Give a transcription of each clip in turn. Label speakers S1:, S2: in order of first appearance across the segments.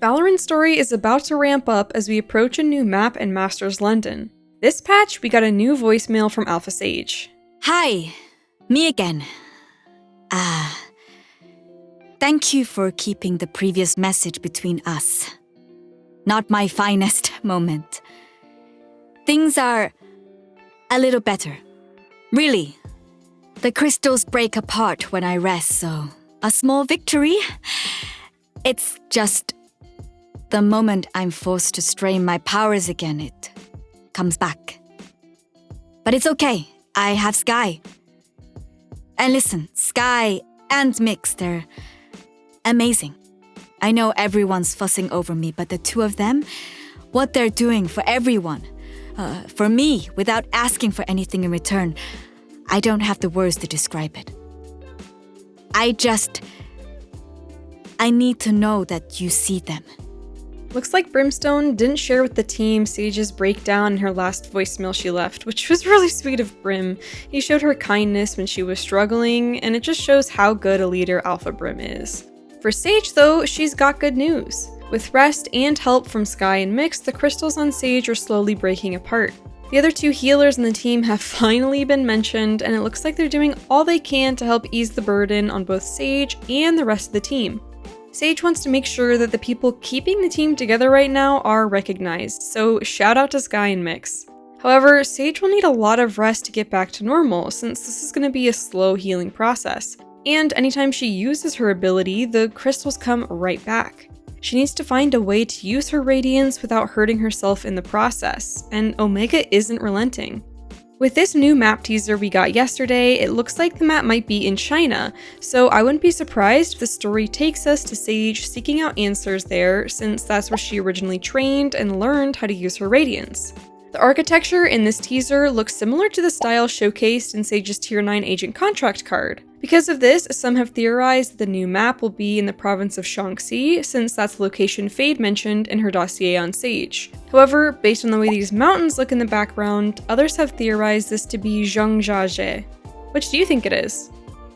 S1: Valorant's story is about to ramp up as we approach a new map in Masters London. This patch, we got a new voicemail from Alpha Sage.
S2: Hi, me again. Thank you for keeping the previous message between us. Not my finest moment. Things are a little better. Really. The crystals break apart when I rest, so a small victory. It's just the moment I'm forced to strain my powers again, it comes back. But it's okay. I have Sky. And listen, Sky and Mix, they're amazing. I know everyone's fussing over me, but the two of them, what they're doing for everyone, for me, without asking for anything in return, I don't have the words to describe it. I need to know that you see them.
S1: Looks like Brimstone didn't share with the team Sage's breakdown in her last voicemail she left, which was really sweet of Brim. He showed her kindness when she was struggling, and it just shows how good a leader Alpha Brim is. For Sage though, she's got good news. With rest and help from Sky and Mix, the crystals on Sage are slowly breaking apart. The other two healers in the team have finally been mentioned, and it looks like they're doing all they can to help ease the burden on both Sage and the rest of the team. Sage wants to make sure that the people keeping the team together right now are recognized, so shout out to Sky and Mix. However, Sage will need a lot of rest to get back to normal, since this is going to be a slow healing process. And anytime she uses her ability, the crystals come right back. She needs to find a way to use her radiance without hurting herself in the process, and Omega isn't relenting. With this new map teaser we got yesterday, it looks like the map might be in China, so I wouldn't be surprised if the story takes us to Sage seeking out answers there, since that's where she originally trained and learned how to use her radiance. The architecture in this teaser looks similar to the style showcased in Sage's Tier 9 Agent Contract card. Because of this, some have theorized that the new map will be in the province of Shaanxi, since that's the location Fade mentioned in her dossier on Sage. However, based on the way these mountains look in the background, others have theorized this to be Zhangjiajie. Which do you think it is?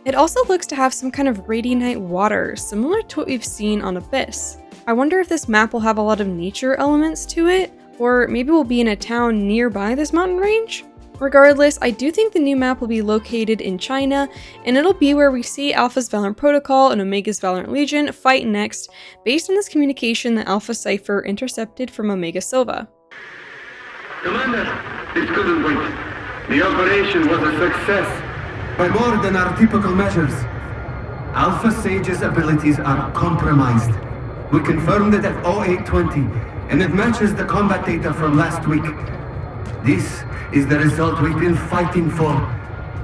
S1: It also looks to have some kind of radiant water, similar to what we've seen on Abyss. I wonder if this map will have a lot of nature elements to it, or maybe we'll be in a town nearby this mountain range? Regardless, I do think the new map will be located in China, and it'll be where we see Alpha's Valorant Protocol and Omega's Valorant Legion fight next, based on this communication that Alpha Cypher intercepted from Omega Silva.
S3: Commander, it's good point. The operation was a success.
S4: By more than our typical measures. Alpha Sage's abilities are compromised. We confirmed it at 0820, and it matches the combat data from last week. This is the result we've been fighting for.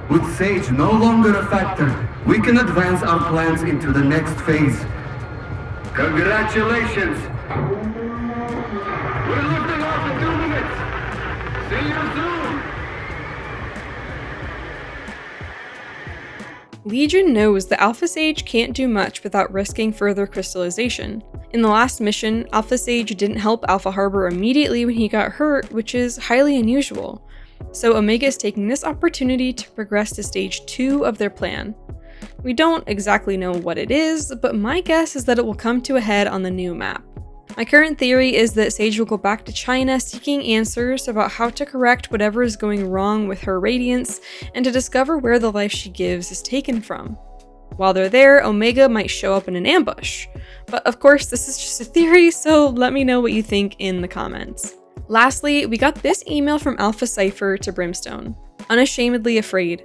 S4: With Sage no longer a factor, we can advance our plans into the next phase.
S3: Congratulations! We're lifting off in 2 minutes! See you soon!
S1: Legion knows that Alpha Sage can't do much without risking further crystallization. In the last mission, Alpha Sage didn't help Alpha Harbor immediately when he got hurt, which is highly unusual. So Omega is taking this opportunity to progress to stage 2 of their plan. We don't exactly know what it is, but my guess is that it will come to a head on the new map. My current theory is that Sage will go back to China seeking answers about how to correct whatever is going wrong with her radiance, and to discover where the life she gives is taken from. While they're there, Omega might show up in an ambush. But of course, this is just a theory, so let me know what you think in the comments. Lastly, we got this email from Alpha Cypher to Brimstone. Unashamedly afraid.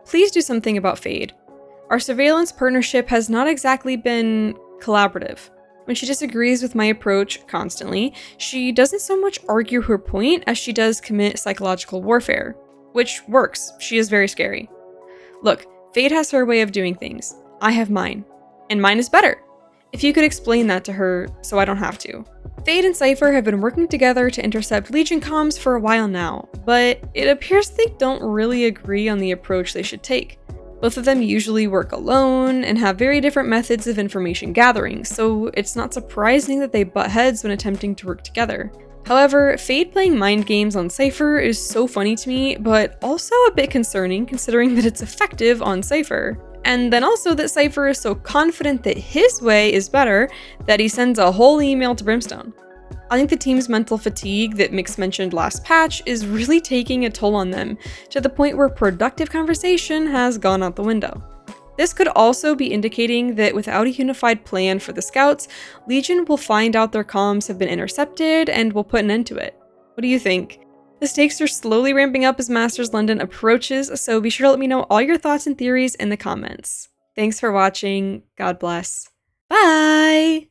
S1: Please do something about Fade. Our surveillance partnership has not exactly been collaborative. When she disagrees with my approach constantly, she doesn't so much argue her point as she does commit psychological warfare. Which works, she is very scary. Look, Fade has her way of doing things. I have mine. And mine is better. If you could explain that to her, so I don't have to. Fade and Cypher have been working together to intercept Legion comms for a while now, but it appears they don't really agree on the approach they should take. Both of them usually work alone and have very different methods of information gathering, so it's not surprising that they butt heads when attempting to work together. However, Fade playing mind games on Cypher is so funny to me, but also a bit concerning considering that it's effective on Cypher. And then also that Cypher is so confident that his way is better that he sends a whole email to Brimstone. I think the team's mental fatigue that Mix mentioned last patch is really taking a toll on them, to the point where productive conversation has gone out the window. This could also be indicating that without a unified plan for the scouts, Legion will find out their comms have been intercepted and will put an end to it. What do you think? The stakes are slowly ramping up as Masters London approaches, so be sure to let me know all your thoughts and theories in the comments. Thanks for watching. God bless. Bye!